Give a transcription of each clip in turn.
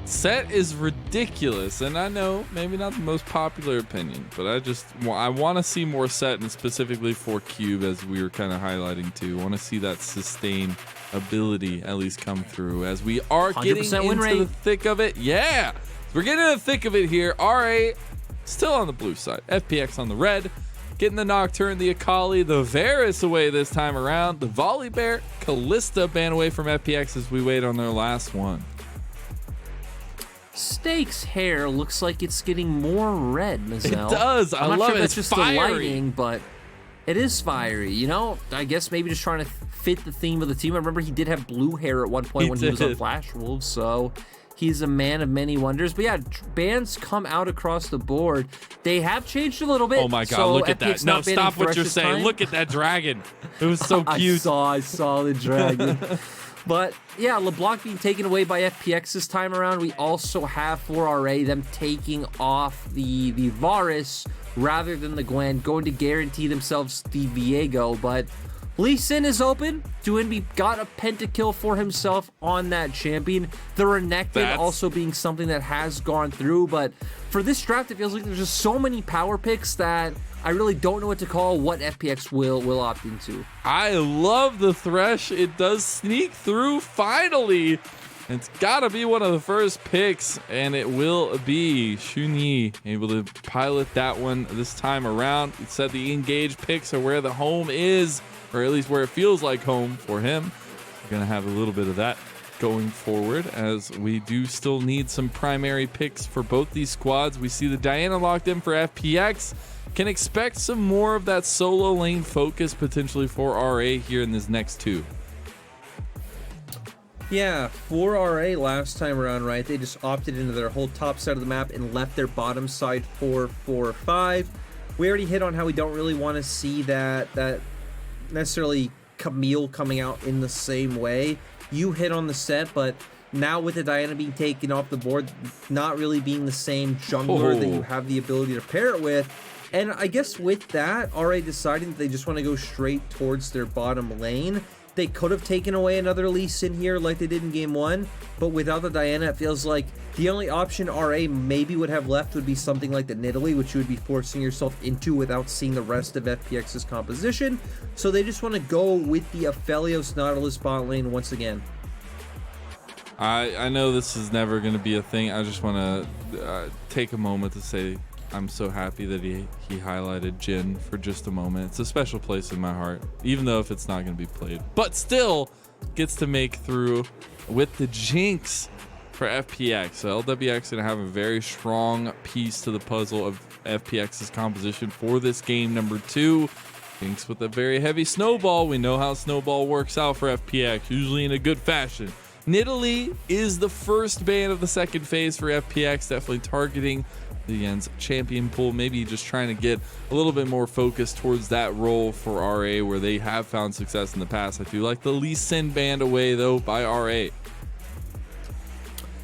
Set is ridiculous, and I know maybe not the most popular opinion, but I want to see more Set, and specifically for Cube, as we were kind of highlighting too. I want to see that sustain ability at least come through as we are getting into the thick of it. Yeah, we're getting in the thick of it here. RA still on the blue side, FPX on the red, getting the Nocturne, the Akali, the Varus away this time around, the Volley Bear, Callista banned away from FPX as we wait on their last one. Steak's hair looks like it's getting more red, Mazel. It does. I love it. That's it's just fiery. the lighting, but it is fiery. You know, I guess maybe just trying to fit the theme of the team. I remember he did have blue hair at one point when he was on Flash Wolves, so he's a man of many wonders. But yeah, bans come out across the board. They have changed a little bit. Oh my God, so look at FPX that. No, stop what you're saying. Time. Look at that dragon. It was so cute. I saw the dragon. But yeah, LeBlanc being taken away by FPX this time around. We also have for RA them taking off the Varus rather than the Gwen, going to guarantee themselves the Viego. But Lee Sin is open. Duinby got a pentakill for himself on that champion. The Renekton also being something that has gone through. But for this draft, it feels like there's just so many power picks that I really don't know what to call what FPX will opt into. I love the Thresh. It does sneak through finally. It's got to be one of the first picks, and it will be Shunyi able to pilot that one this time around. It said the engaged picks are where the home is, or at least where it feels like home for him. We're going to have a little bit of that going forward, as we do still need some primary picks for both these squads. We see the Diana locked in for FPX. Can expect some more of that solo lane focus potentially for RA here in this next two. Yeah, for RA last time around, right, they just opted into their whole top side of the map and left their bottom side 4-4-5. We already hit on how we don't really want to see that necessarily Camille coming out in the same way. You hit on the Set, but now with the Diana being taken off the board, not really being the same jungler that you have the ability to pair it with. And I guess with that, RA deciding that they just want to go straight towards their bottom lane. They could have taken away another Lee Sin here like they did in game 1, but without the Diana, it feels like the only option RA maybe would have left would be something like the Nidalee, which you would be forcing yourself into without seeing the rest of FPX's composition. So they just want to go with the Aphelios Nautilus bot lane once again. I know this is never going to be a thing. I just want to take a moment to say I'm so happy that he highlighted Jhin for just a moment. It's a special place in my heart, even though if it's not going to be played, but still gets to make through with the Jinx for FPX. So LWX going to have a very strong piece to the puzzle of FPX's composition for this game number 2. Jinx with a very heavy snowball. We know how snowball works out for FPX, usually in a good fashion. Nidalee is the first ban of the second phase for FPX, definitely targeting the Yen's champion pool, maybe just trying to get a little bit more focus towards that role for RA where they have found success in the past. I do like the Lee Sin banned away though by RA.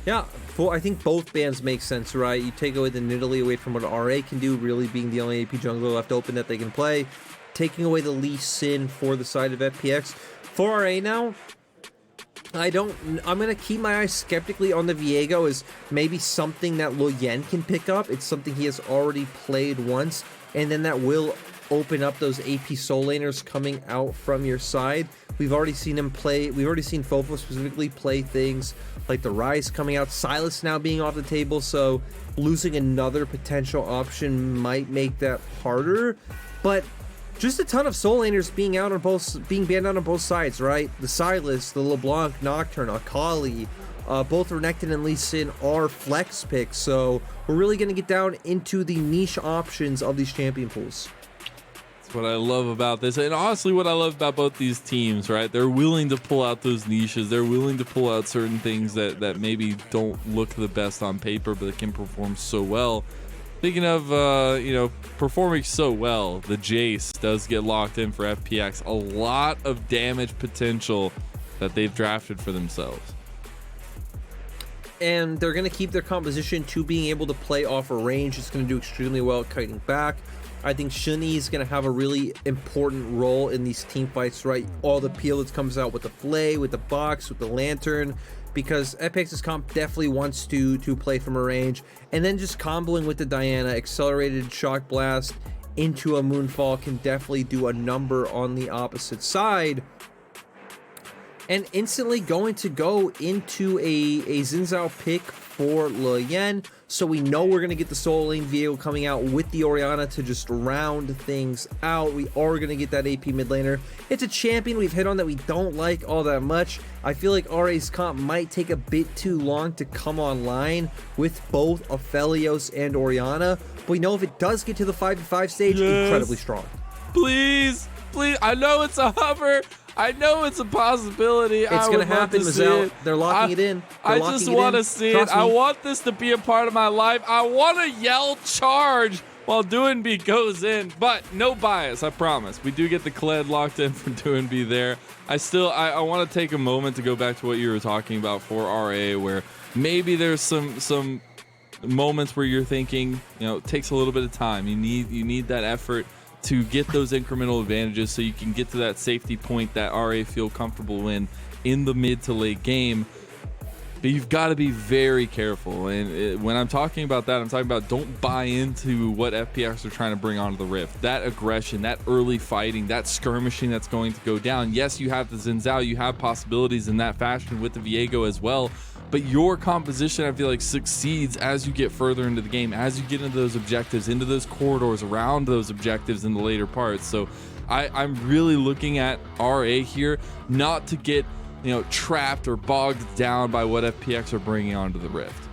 Yeah, I think both bans make sense, right? You take away the Nidalee away from what RA can do, really being the only AP jungler left open that they can play. Taking away the Lee Sin for the side of FPX. For RA now, I'm going to keep my eyes skeptically on the Viego as maybe something that Lo Yen can pick up. It's something he has already played once, and then that will open up those AP soul laners coming out from your side. We've already seen him play, we've already seen Fofo specifically play things like the Rise coming out, Silas now being off the table, so losing another potential option might make that harder, but just a ton of soul laners being banned out on both sides, right? The Silas, the LeBlanc, Nocturne, Akali, both Renekton and Lee Sin are flex picks, so we're really going to get down into the niche options of these champion pools. That's what I love about this, and honestly what I love about both these teams, right? They're willing to pull out those niches. They're willing to pull out certain things that maybe don't look the best on paper, but they can perform so well. Speaking of, performing so well, the Jace does get locked in for FPX. A lot of damage potential that they've drafted for themselves. And they're going to keep their composition to being able to play off a range. It's going to do extremely well at kiting back. I think Shunyi is going to have a really important role in these team fights, right? All the peel that comes out with the Flay, with the box, with the lantern, because FPX's comp definitely wants to play from a range, and then just comboing with the Diana, accelerated shock blast into a moonfall can definitely do a number on the opposite side. And instantly going to go into a Xin Zhao pick for Le Yen. So we know we're going to get the solo lane Viego coming out with the Orianna to just round things out. We are going to get that AP mid laner. It's a champion we've hit on that we don't like all that much. I feel like RA's comp might take a bit too long to come online with both Aphelios and Orianna. But we know if it does get to the 5v5 stage, incredibly strong. Please, please. I know it's a hover. I know it's a possibility. It's going to happen, Mazel. They're locking it in. I just want to see it. I want this to be a part of my life. I want to yell charge while Doinb goes in, but no bias, I promise. We do get the Kled locked in for Doinb there. I want to take a moment to go back to what you were talking about for RA, where maybe there's some moments where you're thinking, it takes a little bit of time. You need that effort to get those incremental advantages so you can get to that safety point that RA feel comfortable in the mid to late game. But you've got to be very careful. And when I'm talking about that, I'm talking about don't buy into what FPX are trying to bring onto the Rift. That aggression, that early fighting, that skirmishing that's going to go down. Yes, you have the Xin Zhao, you have possibilities in that fashion with the Viego as well. But your composition, I feel like, succeeds as you get further into the game, as you get into those objectives, into those corridors around those objectives in the later parts. So I'm really looking at RA here, not to get trapped or bogged down by what FPX are bringing onto the Rift.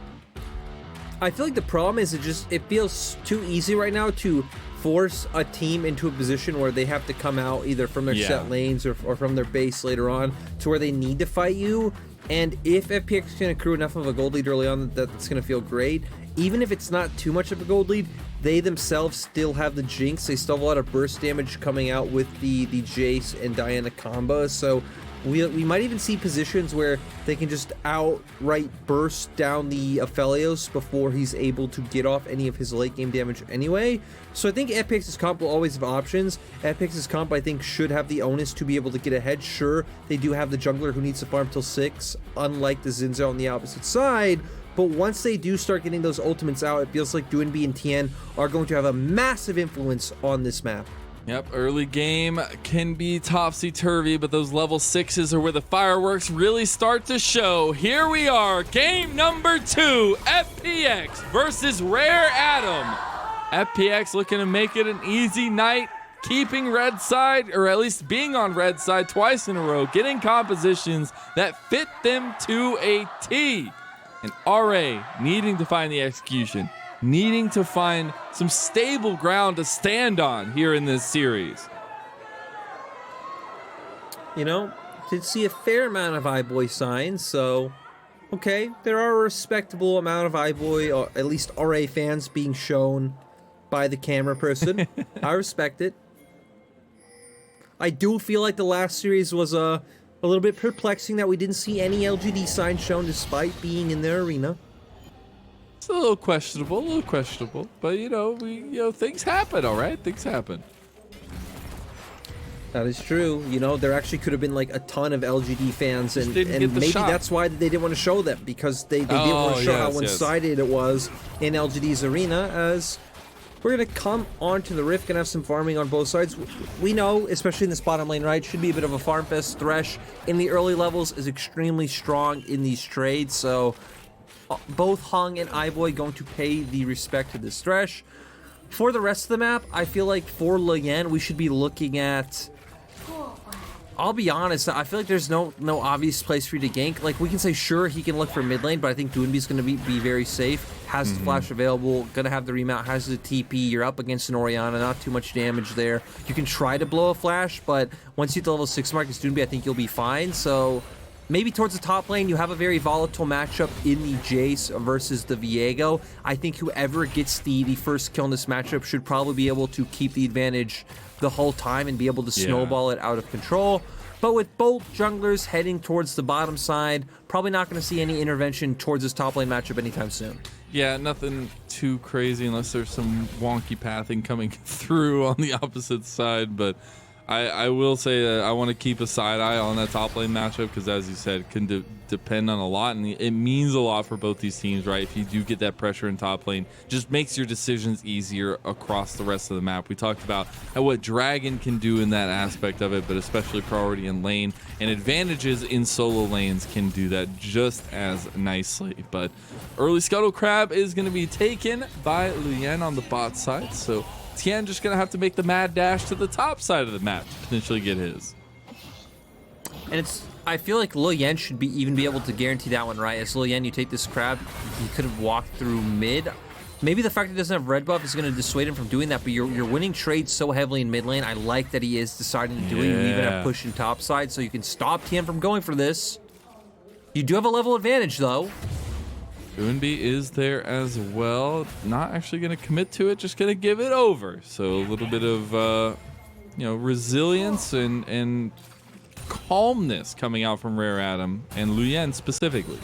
I feel like the problem is it feels too easy right now to force a team into a position where they have to come out either from their set lanes or from their base later on to where they need to fight you. And if FPX can accrue enough of a gold lead early on, that's going to feel great. Even if it's not too much of a gold lead, they themselves still have the Jinx. They still have a lot of burst damage coming out with the Jace and Diana combo. So we might even see positions where they can just outright burst down the Aphelios before he's able to get off any of his late game damage anyway. So I think FPX's comp will always have options. FPX's comp, I think, should have the onus to be able to get ahead. Sure, they do have the jungler who needs to farm till 6, unlike the Xin Zhao on the opposite side. But once they do start getting those ultimates out, it feels like Doinb and Tien are going to have a massive influence on this map. Yep, early game can be topsy-turvy, but those level 6s are where the fireworks really start to show. Here we are, game number 2, FPX versus Rare Adam. FPX looking to make it an easy night, keeping red side, or at least being on red side twice in a row, getting compositions that fit them to a T. And RA needing to find the execution, needing to find some stable ground to stand on here in this series. Did see a fair amount of iBoy signs, so okay, there are a respectable amount of iBoy, or at least RA fans being shown by the camera person. I respect it. I do feel like the last series was a little bit perplexing that we didn't see any LGD signs shown despite being in their arena. It's a little questionable, but things happen, all right? Things happen. That is true. There actually could have been like a ton of LGD fans, and maybe shot. that's why they didn't want to show them, because they didn't want to show how one-sided it was in LGD's arena. As we're going to come onto the Rift, going to have some farming on both sides. We know, especially in this bottom lane, right, should be a bit of a farm fest. Thresh in the early levels is extremely strong in these trades, so both Hung and iBoy going to pay the respect to this Thresh. For the rest of the map, I feel like for Le Yen, we should be looking at... I'll be honest, I feel like there's no obvious place for you to gank. Like, we can say, sure, he can look for mid lane, but I think Doinb's going to be very safe. Has the flash available, going to have the remount, has the TP. You're up against an Orianna, not too much damage there. You can try to blow a flash, but once you hit the level 6 mark as Doinb, I think you'll be fine. So maybe towards the top lane, you have a very volatile matchup in the Jace versus the Viego. I think whoever gets the first kill in this matchup should probably be able to keep the advantage the whole time and be able to snowball it out of control. But with both junglers heading towards the bottom side, probably not going to see any intervention towards this top lane matchup anytime soon. Yeah, nothing too crazy unless there's some wonky pathing coming through on the opposite side. But I will say that I want to keep a side eye on that top lane matchup because, as you said, can depend on a lot, and it means a lot for both these teams, right? If you do get that pressure in top lane, just makes your decisions easier across the rest of the map. We talked about what Dragon can do in that aspect of it, but especially priority in lane, and advantages in solo lanes can do that just as nicely. But early Scuttle Crab is going to be taken by Luyen on the bot side, so Tien just gonna have to make the mad dash to the top side of the map to potentially get his. And I feel like Luyen should even be able to guarantee that one, right? As Luyen, you take this crab, he could have walked through mid. Maybe the fact that he doesn't have red buff is going to dissuade him from doing that, but you're winning trades so heavily in mid lane. I like that he is deciding to do it. You even have push in top side, so you can stop Tien from going for this. You do have a level advantage, though. Doonby is there as well. Not actually going to commit to it, just going to give it over. So a little bit of, resilience and calmness coming out from Rare Adam and Luyen specifically.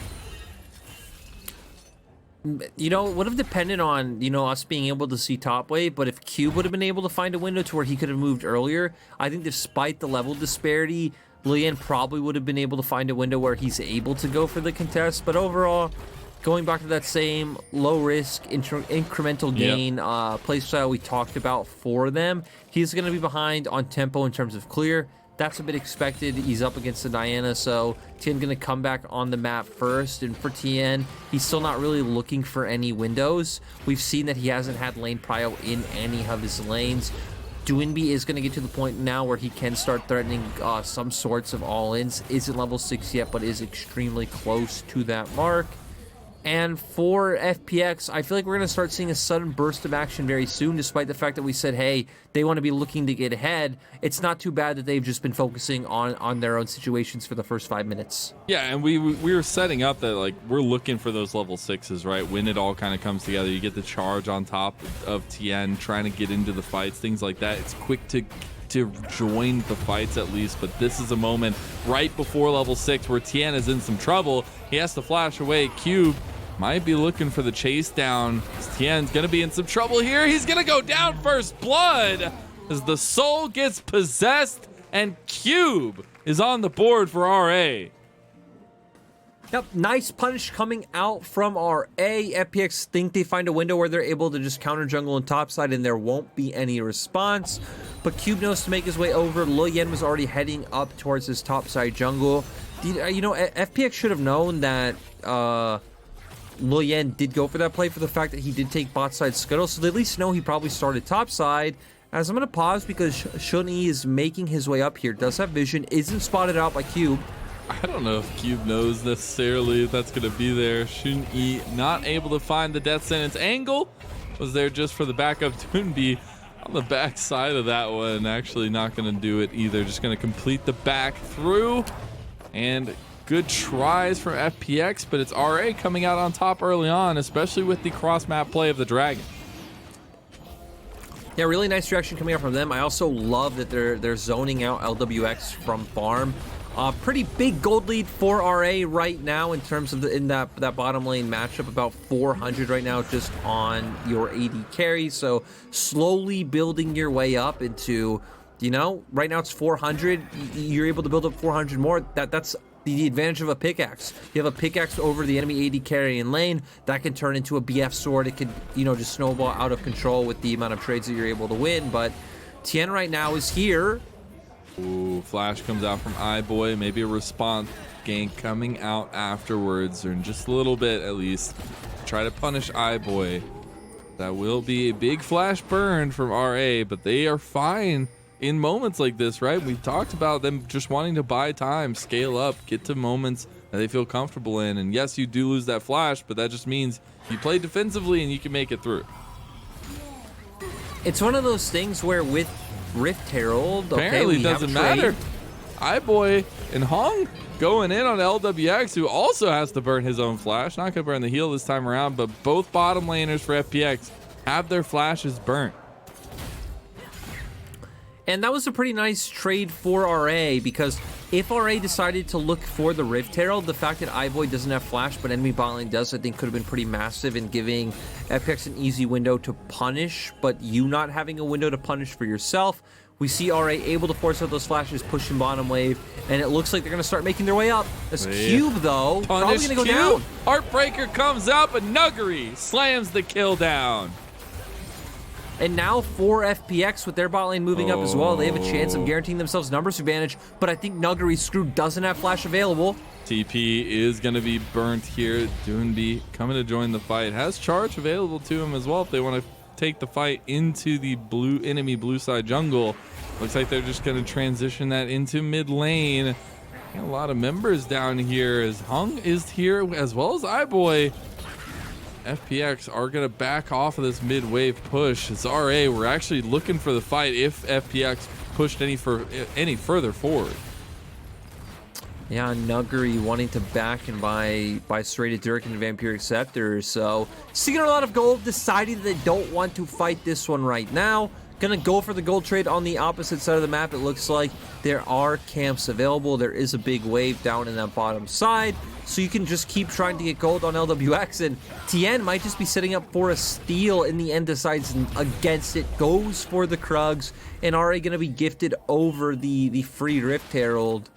You know, it would have depended on, us being able to see top wave, but if Cube would have been able to find a window to where he could have moved earlier, I think despite the level disparity, Luyen probably would have been able to find a window where he's able to go for the contest. But overall, going back to that same low-risk, incremental gain playstyle we talked about for them, he's going to be behind on tempo in terms of clear. That's a bit expected. He's up against the Diana, so Tien going to come back on the map first. And for Tien, he's still not really looking for any windows. We've seen that he hasn't had lane prio in any of his lanes. Doonby is going to get to the point now where he can start threatening some sorts of all-ins. Isn't level 6 yet, but is extremely close to that mark. And for FPX, I feel like we're going to start seeing a sudden burst of action very soon, despite the fact that we said, hey, they want to be looking to get ahead. It's not too bad that they've just been focusing on their own situations for the first 5 minutes. Yeah, and we were setting up that, like, we're looking for those level 6s, right? When it all kind of comes together, you get the charge on top of Tien, trying to get into the fights, things like that. It's quick to join the fights at least, but this is a moment right before level 6 where Tien is in some trouble. He has to flash away. Cube might be looking for the chase down. Tien's gonna be in some trouble here. He's gonna go down first blood as the soul gets possessed, and Cube is on the board for RA. Yep, nice punish coming out from RA. FPX think they find a window where they're able to just counter jungle and topside and there won't be any response. But Cube knows to make his way over. Luyen was already heading up towards his topside jungle. FPX should have known that Luyen did go for that play for the fact that he did take bot side scuttle, so they at least know he probably started top side. As I'm going to pause because Shun-E is making his way up here, does have vision, isn't spotted out by Cube. I don't know if Cube knows necessarily if that's going to be there. Shun-E not able to find the death sentence angle. Was there just for the backup. Doonby on the back side of that one. Actually not going to do it either. Just going to complete the back through. And good tries from FPX, but it's RA coming out on top early on, especially with the cross-map play of the Dragon. Yeah, really nice reaction coming out from them. I also love that they're zoning out LWX from farm. Pretty big gold lead for RA right now in terms of that bottom lane matchup, about 400 right now just on your AD carry. So slowly building your way up into, right now it's 400. You're able to build up 400 more. That's the advantage of a pickaxe. You have a pickaxe over the enemy AD carry in lane that can turn into a BF sword. It could, just snowball out of control with the amount of trades that you're able to win. But Tien right now is here. Ooh, flash comes out from iBoy. Maybe a response gank coming out afterwards, or in just a little bit at least. Try to punish iBoy. That will be a big flash burn from RA, but they are fine in moments like this, right? We talked about them just wanting to buy time, scale up, get to moments that they feel comfortable in. And yes, you do lose that flash, but that just means you play defensively and you can make it through. It's one of those things where with Rift Herald, apparently it doesn't matter. iBoy and Hong going in on LWX, who also has to burn his own flash. Not gonna burn the heal this time around, but both bottom laners for FPX have their flashes burnt. And that was a pretty nice trade for RA, because if RA decided to look for the Rift Herald, the fact that iBoy doesn't have flash but enemy bot lane does, I think could have been pretty massive in giving FPX an easy window to punish, but you not having a window to punish for yourself, We see RA able to force out those flashes, pushing bottom wave, and it looks like they're going to start making their way up. This Cube, though, probably going to go down. Heartbreaker comes up, and Nuggery slams the kill down. And now for FPX, with their bot lane moving up as well, they have a chance of guaranteeing themselves numbers advantage, but I think Nuggery Screw doesn't have flash available. TP is going to be burnt here. Doonby coming to join the fight. Has charge available to him as well if they want to take the fight into the enemy blue side jungle. Looks like they're just going to transition that into mid lane. A lot of members down here as Hung is here as well as iBoy. FPX are going to back off of this mid wave push. It's RA. We're actually looking for the fight if FPX pushed any further forward. Yeah, Nuggery wanting to back and buy Serrated Dirk and Vampiric Scepter. So, seeing a lot of gold, deciding they don't want to fight this one right now. Gonna go for the gold trade on the opposite side of the map. It looks like there are camps available. There is a big wave down in that bottom side. So you can just keep trying to get gold on LWX. And Tien might just be setting up for a steal in the end, decides against it, goes for the Krugs, and already gonna be gifted over the free Rift Herald.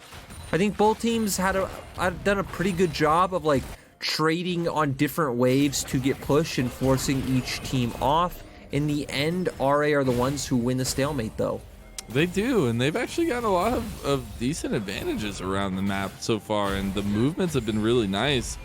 I think both teams have done a pretty good job of like trading on different waves to get push and forcing each team off. In the end, RA are the ones who win the stalemate, though. They do, and they've actually got a lot of decent advantages around the map so far, and the movements have been really nice.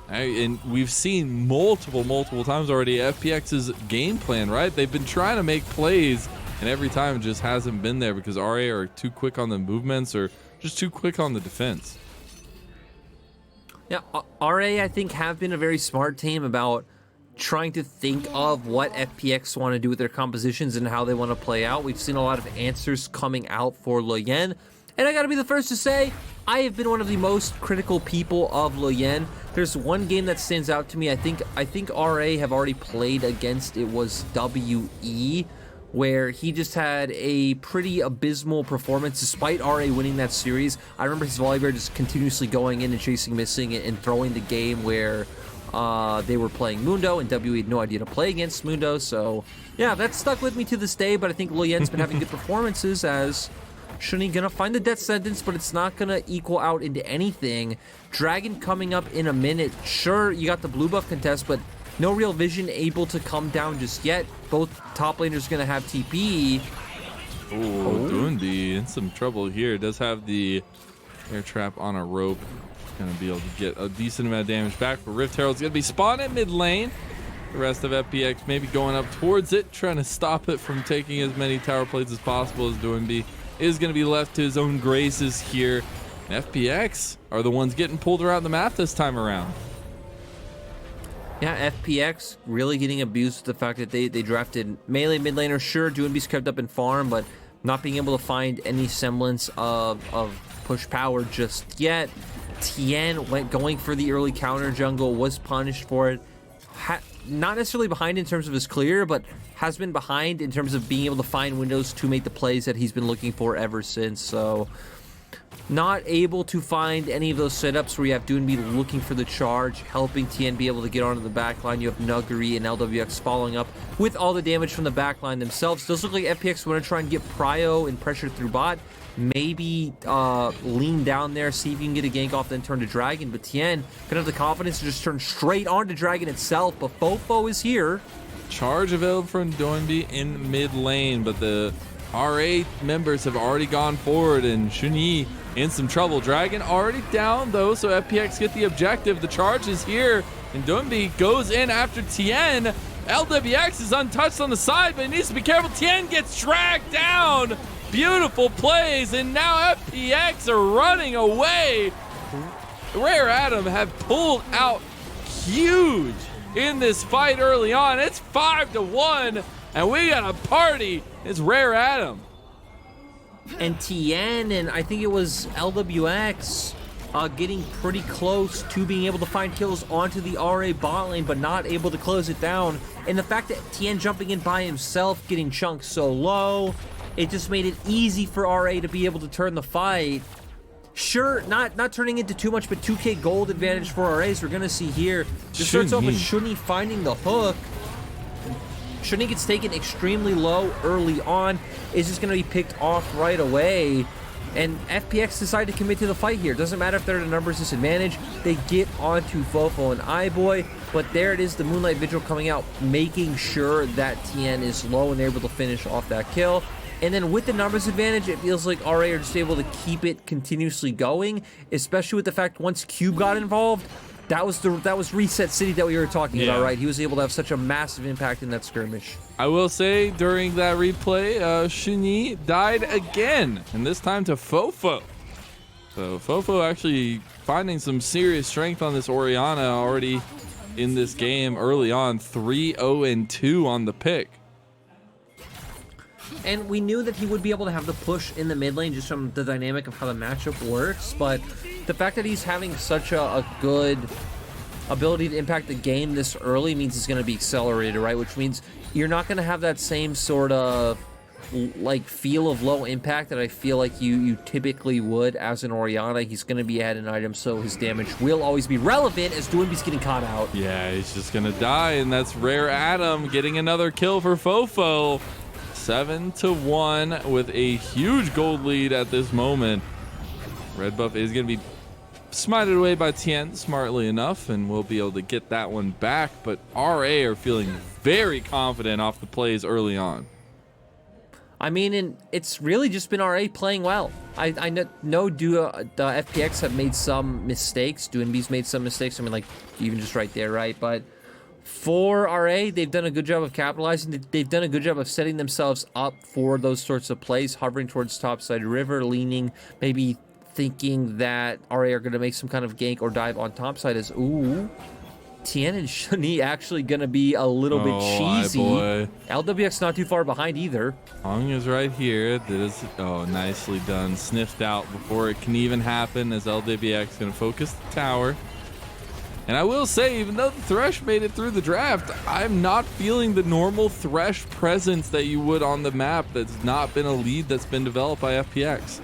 And we've seen multiple times already FPX's game plan, right? They've been trying to make plays, and every time it just hasn't been there because RA are too quick on the movements or just too quick on the defense. Yeah, RA, I think, have been a very smart team about trying to think of what FPX want to do with their compositions and how they want to play out. We've seen a lot of answers coming out for Loyen, and I gotta be the first to say, I have been one of the most critical people of Loyen. There's one game that stands out to me. I think RA have already played against, it was WE, where he just had a pretty abysmal performance despite RA winning that series. I remember his Volibear just continuously going in and chasing, missing, and throwing the game where they were playing Mundo, and WE had no idea to play against Mundo. So yeah, that stuck with me to this day, but I think Loyen's been having good performances as Shuni gonna find the death sentence, but it's not gonna equal out into anything. Dragon coming up in a minute. Sure, you got the blue buff contest, but no real vision able to come down just yet. Both top laners gonna have TP. Oh, Doonby in some trouble here. Does have the air trap on a rope. Gonna be able to get a decent amount of damage back, but Rift Herald's gonna be spawned at mid lane. The rest of FPX maybe going up towards it, trying to stop it from taking as many tower plates as possible. As Doonby is gonna be left to his own graces here. And FPX are the ones getting pulled around the map this time around. Yeah, FPX really getting abused with the fact that they drafted melee mid laner. Sure, Doonby's crept up in farm, but not being able to find any semblance of push power just yet. Tien going for the early counter jungle, was punished for it. Not necessarily behind in terms of his clear, but has been behind in terms of being able to find windows to make the plays that he's been looking for ever since. So not able to find any of those setups where you have Doonby looking for the charge, helping Tien be able to get onto the backline. You have Nuggery and LWX following up with all the damage from the backline themselves. Does look like FPX want to try and get prio and pressure through bot. Maybe lean down there, see if you can get a gank off, then turn to Dragon. But Tien gonna have the confidence to just turn straight onto Dragon itself. But Fofo is here. Charge available from Doonby in mid lane, but the RA members have already gone forward, and Shuni in some trouble. Dragon already down though, so FPX get the objective. The charge is here, and Doonby goes in after Tien. LWX is untouched on the side, but he needs to be careful. Tien gets dragged down. Beautiful plays, and now FPX are running away. Rare Adam have pulled out huge in this fight early on. It's 5-1, and we got a party. It's Rare Adam. And Tien, and I think it was LWX getting pretty close to being able to find kills onto the RA bot lane, but not able to close it down. And the fact that Tien jumping in by himself, getting chunked so low, it just made it easy for RA to be able to turn the fight. Sure, not turning into too much, but 2k gold advantage for RAs. We're going to see here. Just starts off with Shuni finding the hook. Shani gets taken extremely low early on, is just going to be picked off right away. And FPX decide to commit to the fight here. Doesn't matter if they're at a numbers disadvantage. They get onto Fofo and iBoy. But there it is, the Moonlight Vigil coming out, making sure that Tien is low and they're able to finish off that kill. And then with the numbers advantage, it feels like RA are just able to keep it continuously going, especially with the fact once Cube got involved, that was Reset City that we were talking about, right? He was able to have such a massive impact in that skirmish. I will say during that replay, Shuni died again, and this time to Fofo. So Fofo actually finding some serious strength on this Orianna already in this game early on. 3-0-2 on the pick. And we knew that he would be able to have the push in the mid lane just from the dynamic of how the matchup works, but the fact that he's having such a good ability to impact the game this early means he's going to be accelerated, right? Which means you're not going to have that same sort of like feel of low impact that I feel like you typically would as an Orianna. He's going to be adding items, so his damage will always be relevant as Doinby's getting caught out. Yeah, he's just going to die, and that's Rare Adam getting another kill for Fofo. 7-1 with a huge gold lead at this moment. Red buff is going to be smited away by Tien smartly enough, and we'll be able to get that one back. But RA are feeling very confident off the plays early on. I mean, and it's really just been RA playing well. I know the FPX have made some mistakes. Doinby's made some mistakes. I mean, like, even just right there, right? But for RA, they've done a good job of capitalizing. They've done a good job of setting themselves up for those sorts of plays, hovering towards topside river, leaning, maybe thinking that RA are going to make some kind of gank or dive on topside as, ooh, Tien and Shani actually going to be a little bit cheesy. LWX not too far behind either. Hong is right here. This is, nicely done. Sniffed out before it can even happen as LWX going to focus the tower. And I will say, even though the Thresh made it through the draft, I'm not feeling the normal Thresh presence that you would on the map that's not been a lead that's been developed by FPX.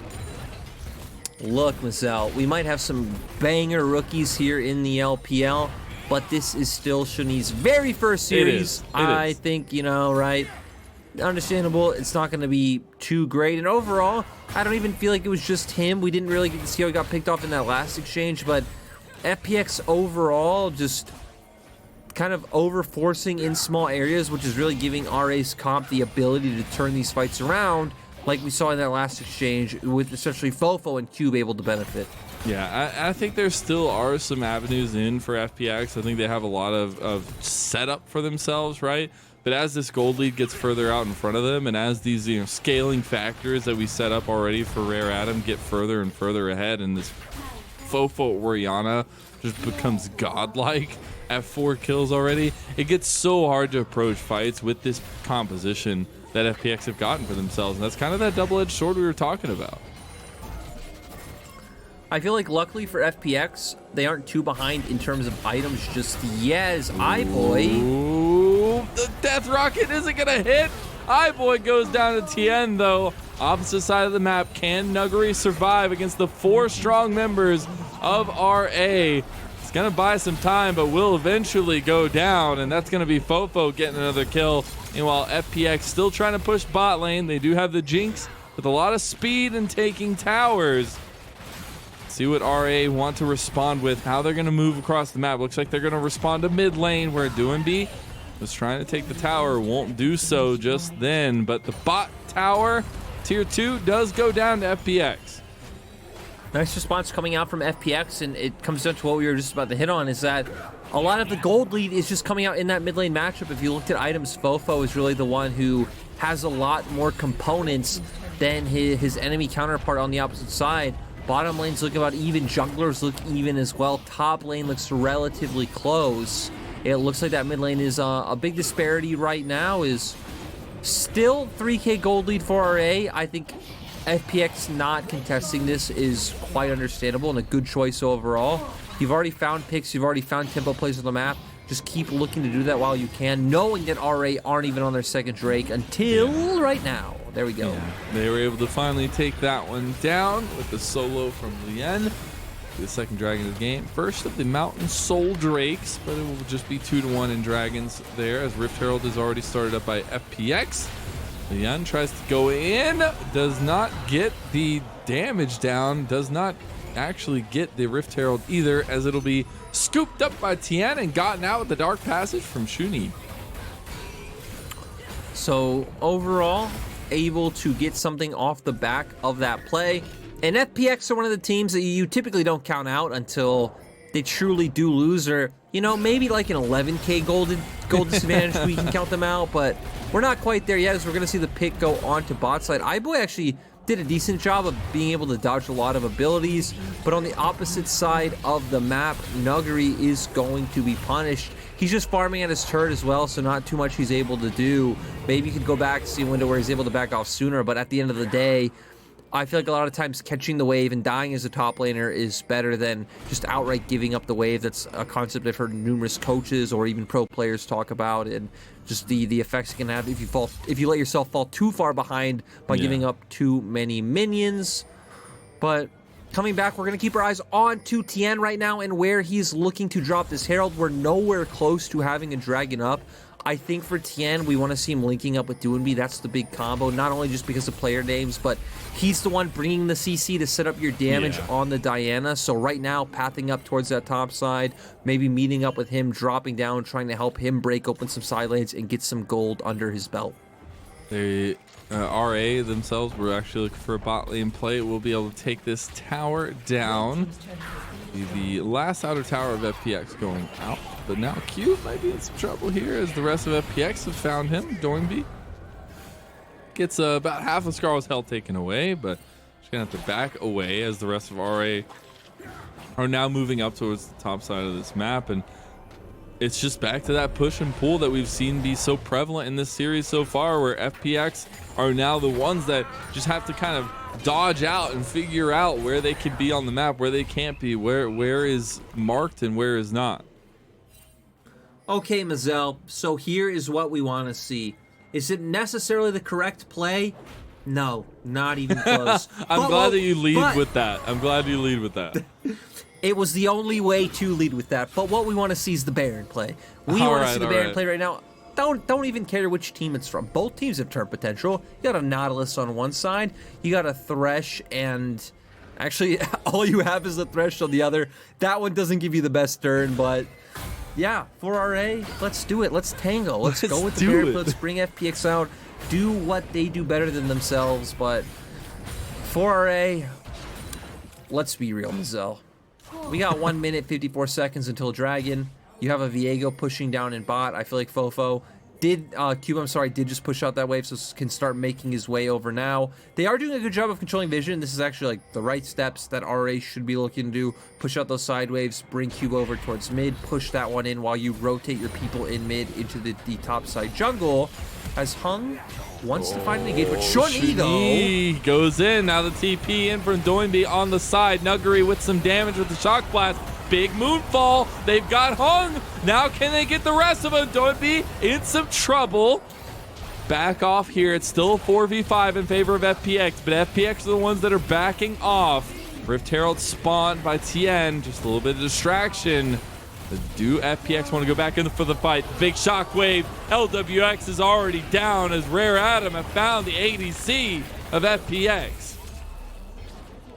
Look, Mazel, we might have some banger rookies here in the LPL, but this is still Shani's very first series. I think, you know, right? Understandable, it's not going to be too great. And overall, I don't even feel like it was just him. We didn't really get to see how he got picked off in that last exchange, but FPX overall just kind of over-forcing in small areas, which is really giving RA's comp the ability to turn these fights around, like we saw in that last exchange, with especially Fofo and Cube able to benefit. Yeah, I think there still are some avenues in for FPX. I think they have a lot of setup for themselves, right? But as this gold lead gets further out in front of them, and as these scaling factors that we set up already for Rare Adam get further and further ahead, and this Fofo Orianna just becomes godlike at 4 kills already, it gets so hard to approach fights with this composition that FPX have gotten for themselves. And that's kind of that double-edged sword we were talking about. I feel like luckily for FPX, they aren't too behind in terms of items just yet as iBoy. Ooh, the death rocket isn't going to hit. iBoy goes down to Tien, though. Opposite side of the map. Can Nuggery survive against the 4 strong members of RA? It's going to buy some time, but will eventually go down, and that's going to be Fofo getting another kill. Meanwhile, FPX still trying to push bot lane. They do have the Jinx with a lot of speed and taking towers. See what RA want to respond with, how they're going to move across the map. Looks like they're going to respond to mid lane where Doinby was trying to take the tower. Won't do so just then, but the bot tower, tier 2, does go down to FPX. Nice response coming out from FPX, and it comes down to what we were just about to hit on, is that a lot of the gold lead is just coming out in that mid lane matchup. If you looked at items, Fofo is really the one who has a lot more components than his enemy counterpart on the opposite side. Bottom lanes look about even, junglers look even as well. Top lane looks relatively close. It looks like that mid lane is a big disparity right now, is still 3k gold lead for RA. I think FPX not contesting this is quite understandable and a good choice overall. You've already found picks, you've already found tempo plays on the map. Just keep looking to do that while you can, knowing that RA aren't even on their second Drake until right now. There we go. Yeah, they were able to finally take that one down with the solo from Lien. The second dragon of the game. First of the Mountain Soul Drakes, but it will just be 2-1 in dragons there, as Rift Herald is already started up by FPX. Leon tries to go in, does not get the damage down, does not actually get the Rift Herald either, as it'll be scooped up by Tien and gotten out with the Dark Passage from Shuni. So overall, able to get something off the back of that play. And FPX are one of the teams that you typically don't count out until they truly do lose, or, you know, maybe like an 11k gold disadvantage we can count them out, but we're not quite there yet, as we're going to see the pick go on to bot side. iBoy actually did a decent job of being able to dodge a lot of abilities, but on the opposite side of the map, Nuggery is going to be punished. He's just farming at his turret as well, so not too much he's able to do. Maybe you could go back, see a window where he's able to back off sooner, but at the end of the day, I feel like a lot of times catching the wave and dying as a top laner is better than just outright giving up the wave. That's a concept I've heard numerous coaches or even pro players talk about, and just the effects it can have if you let yourself fall too far behind by giving up too many minions. But coming back, we're going to keep our eyes on to Tien right now and where he's looking to drop this Herald. We're nowhere close to having a dragon up. I think for Tien, we want to see him linking up with Doinby. That's the big combo, not only just because of player names, but he's the one bringing the CC to set up your damage on the Diana. So right now, pathing up towards that top side, maybe meeting up with him, dropping down, trying to help him break open some side lanes and get some gold under his belt. They, RA themselves were actually looking for a bot lane play. We'll be able to take this tower down. The last outer tower of FPX going out, but now Cube might be in some trouble here, as the rest of FPX have found him. Doinby gets about half of Scarlet's health taken away, but she's gonna have to back away as the rest of RA are now moving up towards the top side of this map. And it's just back to that push and pull that we've seen be so prevalent in this series so far, where FPX are now the ones that just have to kind of dodge out and figure out where they could be on the map, where they can't be, where is marked and where is not. Okay, Mazel, so here is what we want to see. Is it necessarily the correct play? No, not even close. I'm glad that you lead with that. I'm glad you lead with that. It was the only way to lead with that, but what we want to see is the Baron play. We want to see the Baron play right now. Don't even care which team it's from. Both teams have turn potential. You got a Nautilus on one side, you got a Thresh, and actually all you have is a Thresh on the other. That one doesn't give you the best turn, but yeah, for RA, let's do it. Let's tango. Let's go with the Baron. Let's bring FPX out. Do what they do better than themselves, but for RA, let's be real, Mazel. We got 1 minute 54 seconds until Dragon. You have a Viego pushing down in bot. I feel like Fofo did just push out that wave, so can start making his way over now. They are doing a good job of controlling vision. This is actually like the right steps that RA should be looking to do. Push out those side waves, bring Cube over towards mid, push that one in while you rotate your people in mid into the top side jungle. As Hung wants to find an engagement. Shuni though goes in. Now the TP in from Doinby on the side. Nuggery with some damage with the shock blast. Big moonfall. They've got Hung. Now can they get the rest of them? Doinby in some trouble. Back off here. It's still a 4v5 in favor of FPX, but FPX are the ones that are backing off. Rift Herald spawned by Tien. Just a little bit of distraction. Do FPX want to go back in for the fight? Big shockwave. LWX is already down, as Rare Adam have found the ADC of FPX.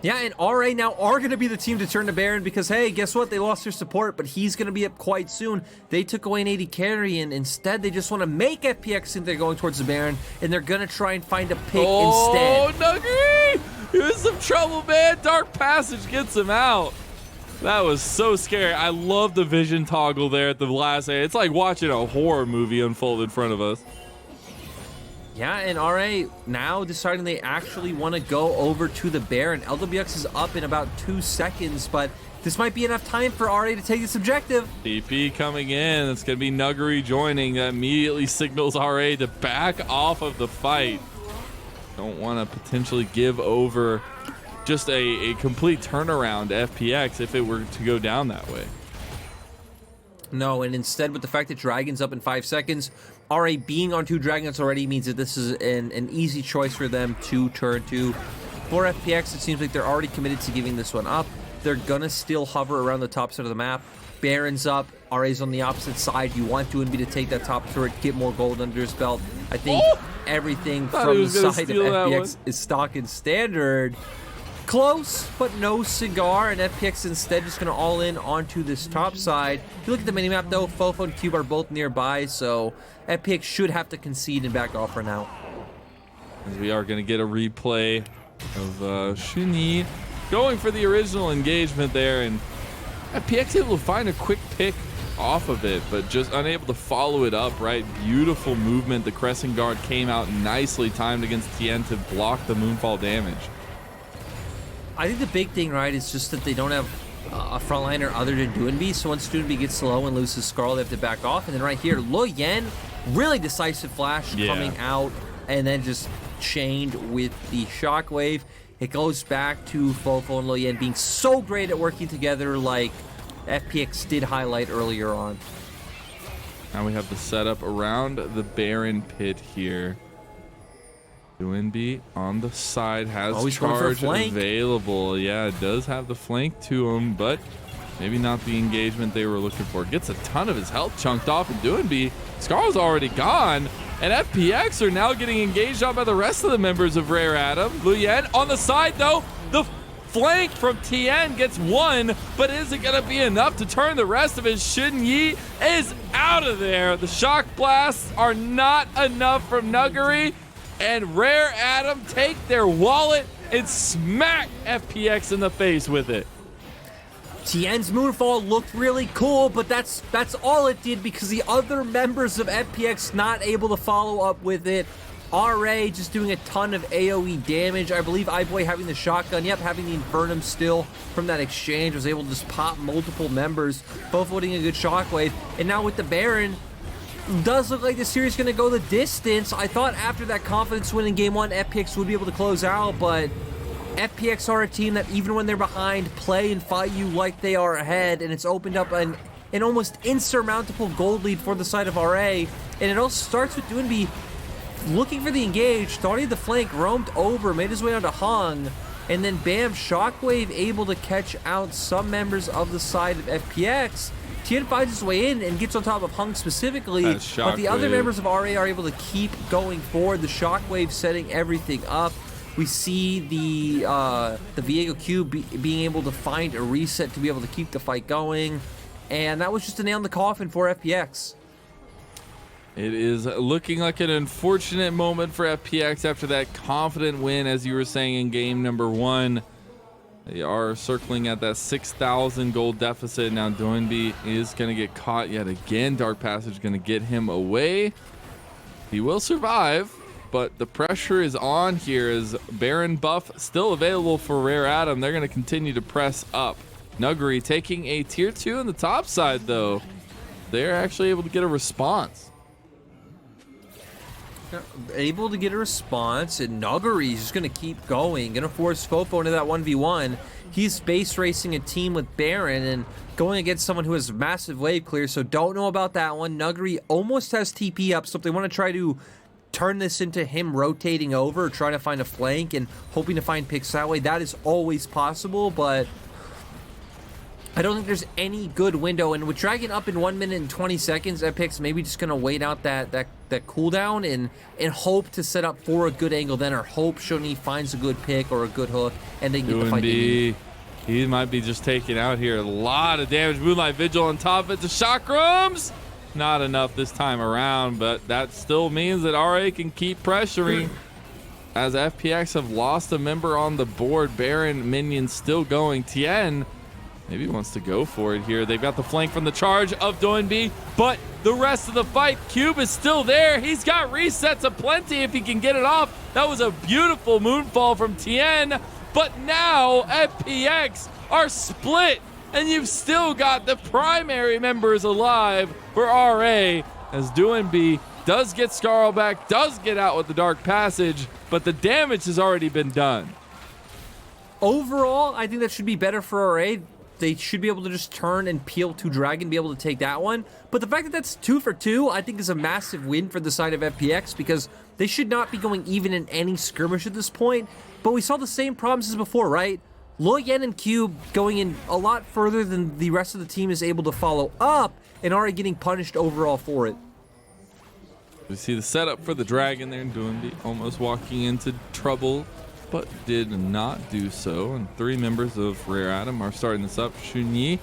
Yeah, and RA now are going to be the team to turn to Baron because, hey, guess what? They lost their support, but he's going to be up quite soon. They took away an AD carry, and instead they just want to make FPX think they're going towards the Baron, and they're going to try and find a pick instead. Oh, Nuggery! He was some trouble, man. Dark Passage gets him out. That was so scary. I love the vision toggle there at the last. It's like watching a horror movie unfold in front of us. Yeah, and RA now deciding they actually want to go over to the Baron. LWX is up in about 2 seconds, but this might be enough time for RA to take this objective. DP coming in. It's going to be Nuggery joining. That immediately signals RA to back off of the fight. Don't want to potentially give over just a complete turnaround to FPX if it were to go down that way. No, and instead with the fact that Dragon's up in 5 seconds, RA being on 2 Dragons already means that this is an easy choice for them to turn to. For FPX, it seems like they're already committed to giving this one up. they're gonna still hover around the top side of the map. Baron's up, RA's on the opposite side. You want Doinby to take that top turret, get more gold under his belt. I think everything from the side of FPX is stock and standard. Close, but no cigar, and FPX instead just going to all in onto this top side. If you look at the minimap, though, Fofo and Cube are both nearby, so FPX should have to concede and back off for now. As we are going to get a replay of Shuni going for the original engagement there, and FPX able to find a quick pick off of it, but just unable to follow it up, right? Beautiful movement. The Crescent Guard came out nicely timed against Tien to block the Moonfall damage. I think the big thing, right, is just that they don't have a frontliner other than Doinby. So once Doinby gets low and loses Scarl, they have to back off. And then right here, Lo Yen, really decisive flash coming out and then just chained with the Shockwave. It goes back to Fofo and Lo Yen being so great at working together like FPX did highlight earlier on. Now we have the setup around the Baron pit here. Doinby on the side has charge available. Yeah, it does have the flank to him, but maybe not the engagement they were looking for. Gets a ton of his health chunked off, and Doinby, Scarl's already gone, and FPX are now getting engaged on by the rest of the members of Rare Adam. Luyen on the side, though. The flank from Tien gets one, but is it going to be enough to turn the rest of his? Shin Yi is out of there. The shock blasts are not enough from Nuggery, and Rare Adam take their wallet and smack FPX in the face with it. Tien's Moonfall looked really cool, but that's all it did because the other members of FPX not able to follow up with it. RA just doing a ton of AoE damage. I believe iBoy having the shotgun, having the Infernum still from that exchange, was able to just pop multiple members, both holding a good shockwave. And now with the Baron, does look like the series is going to go the distance. I thought after that confidence win in Game 1, FPX would be able to close out, but FPX are a team that even when they're behind, play and fight you like they are ahead, and it's opened up an almost insurmountable gold lead for the side of RA. And it all starts with Doinby looking for the engage, thought he had the flank, roamed over, made his way onto Hung, and then bam, Shockwave able to catch out some members of the side of FPX. Tien finds his way in and gets on top of Hung specifically, but the other members of RA are able to keep going forward. The Shockwave setting everything up. We see the Viego Cube being able to find a reset to be able to keep the fight going, and that was just a nail in the coffin for FPX. It is looking like an unfortunate moment for FPX after that confident win, as you were saying, in game number 1. They are circling at that 6,000 gold deficit. Now Doinby is going to get caught yet again. Dark Passage going to get him away. He will survive, but the pressure is on here as Baron buff still available for Rare Adam. They're going to continue to press up. Nuggery taking a tier 2 on the top side, though. They're actually able to get a response. Able to get a response, and Nuggery's just going to keep going, going to force Fofo into that 1v1. He's base racing a team with Baron and going against someone who has massive wave clear, so don't know about that one. Nuggery almost has TP up, so if they want to try to turn this into him rotating over, trying to find a flank and hoping to find picks that way, that is always possible, but I don't think there's any good window. And with Dragon up in 1 minute and 20 seconds, FPX maybe just going to wait out that cooldown and hope to set up for a good angle then, or hope Shoni finds a good pick or a good hook and they can get the fight. He might be just taking out here a lot of damage. Moonlight Vigil on top of it. The chakrams, not enough this time around, but that still means that RA can keep pressuring as FPX have lost a member on the board. Baron minions still going. Tien maybe wants to go for it here. They've got the flank from the charge of Doinby, but the rest of the fight, Cube is still there. He's got resets aplenty if he can get it off. That was a beautiful moonfall from Tien, but now FPX are split, and you've still got the primary members alive for RA, as Doinby does get Scarl back, does get out with the Dark Passage, but the damage has already been done. Overall, I think that should be better for RA. They should be able to just turn and peel to Dragon, be able to take that one. But the fact that that's 2 for 2, I think is a massive win for the side of FPX, because they should not be going even in any skirmish at this point. But we saw the same problems as before, right? Lo Yen and Cube going in a lot further than the rest of the team is able to follow up, and already getting punished overall for it. We see the setup for the Dragon there, and Doinby almost walking into trouble, but did not do so. And 3 members of Rare Atom are starting this up. Shunyi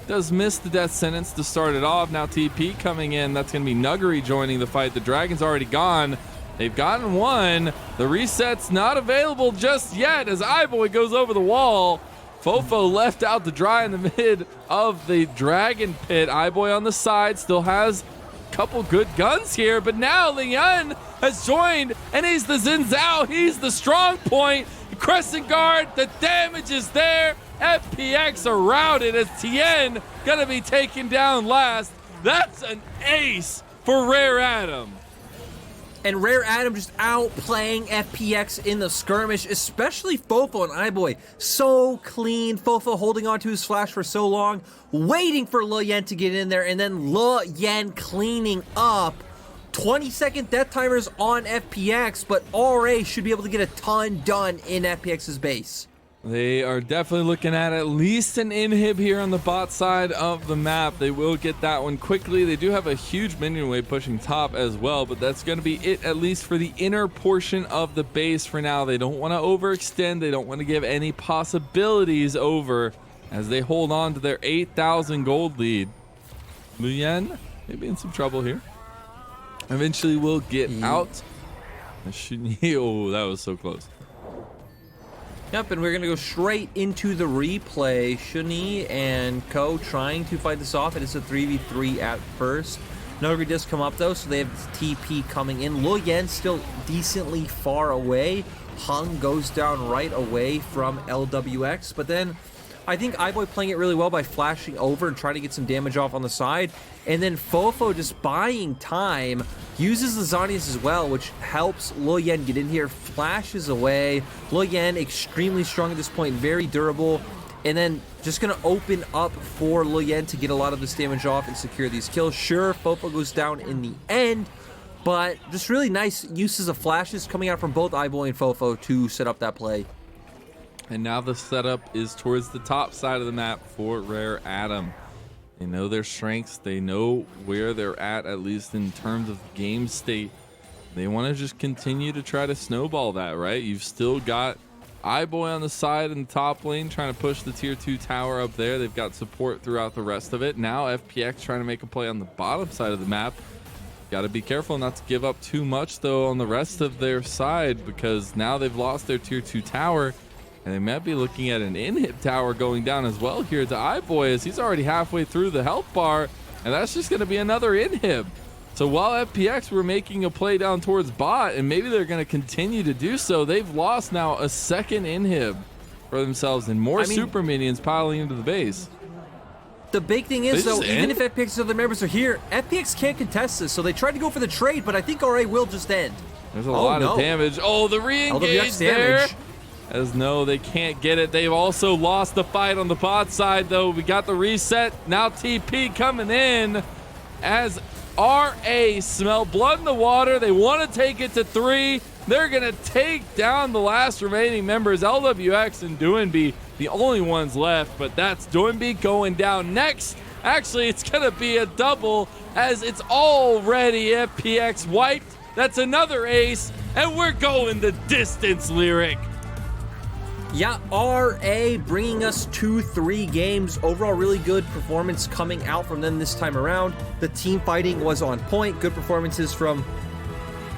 does miss the death sentence to start it off. Now TP coming in. That's going to be Nuggery joining the fight. The Dragon's already gone. They've gotten one. The reset's not available just yet as iBoy goes over the wall. Fofo left out to dry in the mid of the Dragon pit. iBoy on the side still has a couple good guns here, but now Lian has joined and he's the Xin Zhao. He's the strong point. Crescent guard, the damage is there. FPX are routed as Tien gonna be taken down last. That's an ace for Rare Atom. And Rare Atom just outplaying FPX in the skirmish, especially Fofo and iBoy. So clean. Fofo holding on to his flash for so long, waiting for Lo Yen to get in there, and then Lo Yen cleaning up. 20-second death timers on FPX, but RA should be able to get a ton done in FPX's base. They are definitely looking at least an inhib here on the bot side of the map. They will get that one quickly. They do have a huge minion wave pushing top as well, but that's going to be it, at least for the inner portion of the base for now. They don't want to overextend. They don't want to give any possibilities over as they hold on to their 8,000 gold lead. Luyen maybe in some trouble here. Eventually will get out. Oh, that was so close. Yep, and we're going to go straight into the replay. Shuni and Ko trying to fight this off, and it's a 3v3 at first. Nuggery does come up, though, so they have TP coming in. Lo Yen still decently far away. Hung goes down right away from LWX, but then I think iBoy playing it really well by flashing over and trying to get some damage off on the side. And then Fofo just buying time, uses the Zanias as well, which helps Lo Yen get in here, flashes away. Lo Yen extremely strong at this point, very durable. And then just going to open up for Lo Yen to get a lot of this damage off and secure these kills. Sure, Fofo goes down in the end, but just really nice uses of flashes coming out from both iBoy and Fofo to set up that play. And now the setup is towards the top side of the map for Rare Atom. They know their strengths. They know where they're at least in terms of game state. They want to just continue to try to snowball that, right? You've still got iBoy on the side in the top lane trying to push the tier 2 tower up there. They've got support throughout the rest of it. Now FPX trying to make a play on the bottom side of the map. Got to be careful not to give up too much, though, on the rest of their side, because now they've lost their tier 2 tower. And they might be looking at an inhib tower going down as well here to iBoy, as he's already halfway through the health bar, and that's just going to be another inhib. So while FPX were making a play down towards bot, and maybe they're going to continue to do so, they've lost now a second inhib for themselves, and more super minions piling into the base. The big thing is, though, even if FPX's other members are here, FPX can't contest this, so they tried to go for the trade, but I think RA will just end. There's a lot of damage. Oh, the re-engage there. As no, they can't get it. They've also lost the fight on the bot side, though. We got the reset. Now TP coming in as RA smell blood in the water. They want to take it to 3. They're going to take down the last remaining members. LWX and Doinby, the only ones left, but that's Doinby going down next. Actually, it's going to be a double as it's already FPX wiped. That's another ace, and we're going the distance, Lyric. Yeah, RA bringing us 2-3 games. Overall, really good performance coming out from them this time around. The team fighting was on point. Good performances from,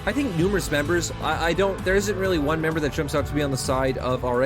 I think, numerous members. There isn't really one member that jumps out to be on the side of RA.